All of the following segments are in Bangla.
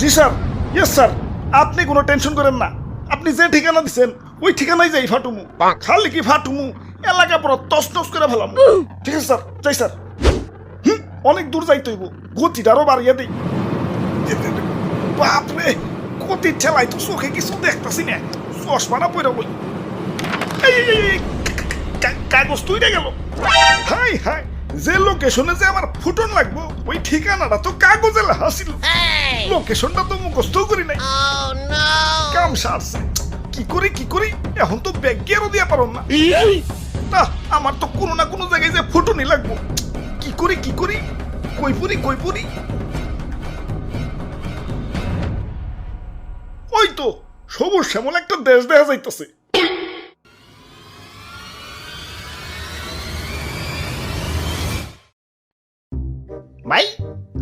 জি স্যার, ইয়েস স্যার, আপনি কোনো টেনশন করেন না। আপনি যে ঠিকানা দিচ্ছেন ওই ঠিকানায় যাই ফাটুমু। খালি কি ফাটুমু, এলাকা পুরো তছনছ করে ফেলাম। ঠিক আছে স্যার, যাই স্যার। অনেক দূর যাইতে হইব, গতিটা আরো বাড়িয়ে দিই। বাপরে, গতি ঠেলাই তো চোখে কিছু দেখতেছি না, চশমাটা পড়ে বলি। কাগজ তুইটা গেল। হাই হাই, যে লোকেশনে যে আমার ফুটন লাগবো ওই ঠিকানাটা তো কাগজে লেখা ছিল। লোকেশনটা তো মুখস্থ করি নাই। কাম সারছে, কি করি এখন তো ব্যাগ গিয়ারও দিয়া পারো না। না, আমার তো কোনো না কোনো জায়গায় যে ফুটনই লাগবো। কি করি কই পুরি। ওই তো সবুজ শ্যামল একটা দেশ দেখা যাইতেছে। ভাই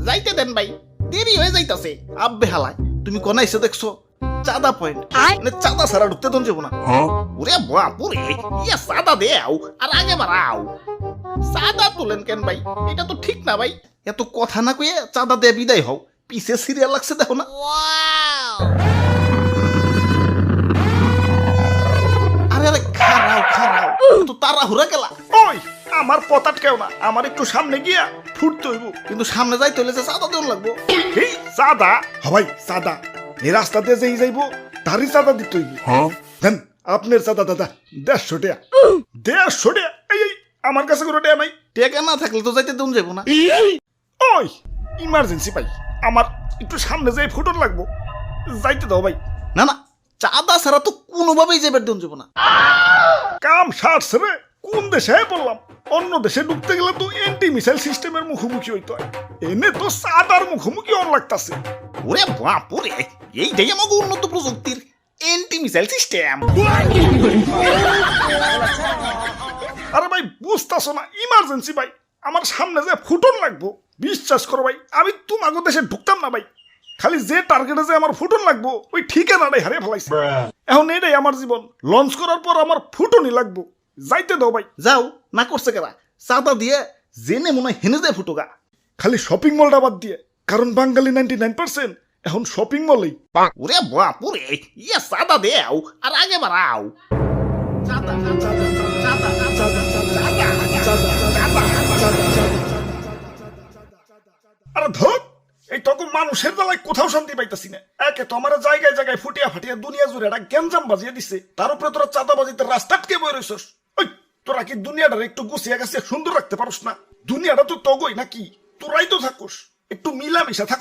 যাইতে দেন ভাই, দেরি হয়ে যাইতাছে। আব্বে হালায়, তুমি কোন এসে দেখছো? চাঁদা পয়েন্ট, মানে চাঁদা ছাড়া ঢুকতে দন যাবো না। ওরে বাপুরে, ইয়া চাঁদা দেও আর আগে বাড়াও। চাঁদা তুলেন কেন ভাই? এটা তো ঠিক না ভাই। এত কথা না কয়ে চাঁদা দিয়ে বিদায় হও, পিছে সিরিয়াল লাগছে দেখো না। আরে আরে খারাও তো তাড়াহুড়া গেলা। ওই আমার পথ আটকেও না, আমার একটু সামনে গিয়া ফুটতে হইব। কিন্তু সামনে যাইতে হলে যে চাঁদা দেন লাগবো। এই চাঁদা হবাই চাঁদা, এই রাস্তা দিয়ে যেই যাইবো তারই চাঁদা দিতে হইব। দেন আপনার চাঁদা দাদা 150 টাকা। 150 টাকা? এই আমার কাছে কোনো টাকা নাই। টেকা না থাকলে তো যাইতে দেন যাবো না। ওই ইমার্জেন্সি ভাই, আমার একটু সামনে যাই ফুটন লাগবো, যাইতে দাও ভাই। না না, চাঁদা ছাড়া তো কোনোভাবেই যাবার দেন যাবো না। কাম সারছে রে, কোন দেশে বললাম? অন্য দেশে ঢুকতে গেলে তো এন্টি মিসাইল সিস্টেমের মুখোমুখি হইতে হয়, এনে তো চাঁদার মুখোমুখি অন লাগতাছে। ওরে বাপুরে, এইটাই আমাকে উন্নত প্রযুক্তির এন্টি মিসাইল সিস্টেম। আরে ভাই বুঝতাছো না, ইমার্জেন্সি ভাই, আমার সামনে যে ফুটন লাগবো। বিশ্বাস করো ভাই, আমি তোমাকে দেশে ঢুকতাম না ভাই। খালি যে টার্গেটে যে আমার ফুটন লাগবো ওই ঠিকানাটাই হারিয়ে ফেলাইছে। এখন এটাই আমার জীবন, লঞ্চ করার পর আমার ফুটনই লাগবো, যাইতে দাও ভাই। যাও, না করছে কেরা? চাঁদা দিয়ে জেনে মনে হয় হেনে যায় ফুটোগা। খালি শপিং মলটা বাদ দিয়ে, কারণ বাঙালি 99% এখন শপিং মলেই। ওরে বাপুরে, ইয়া চাঁদা দেও আর আগে বাড়াও। আরে ধর, এই তখন মানুষের বেলায় কোথাও শান্তি পাইতাছি না। একে তো আমার জায়গায় জায়গায় ফুটিয়া ফাটিয়া দুনিয়া জুড়ে একটা গ্যাঞ্জাম বাজিয়ে দিছে, তার উপরে তোরা চাঁদাবাজিতে রাস্তা আটকে বই রইছস। ওই তোরা কি দুনিয়াটার একটু গুছিয়ে গাছিয়ে সুন্দর রাখতে পারস না? দুনিয়াটা তো তগই নাকি, তোরাই তো থাকুস, একটু মিলামিশা থাকুন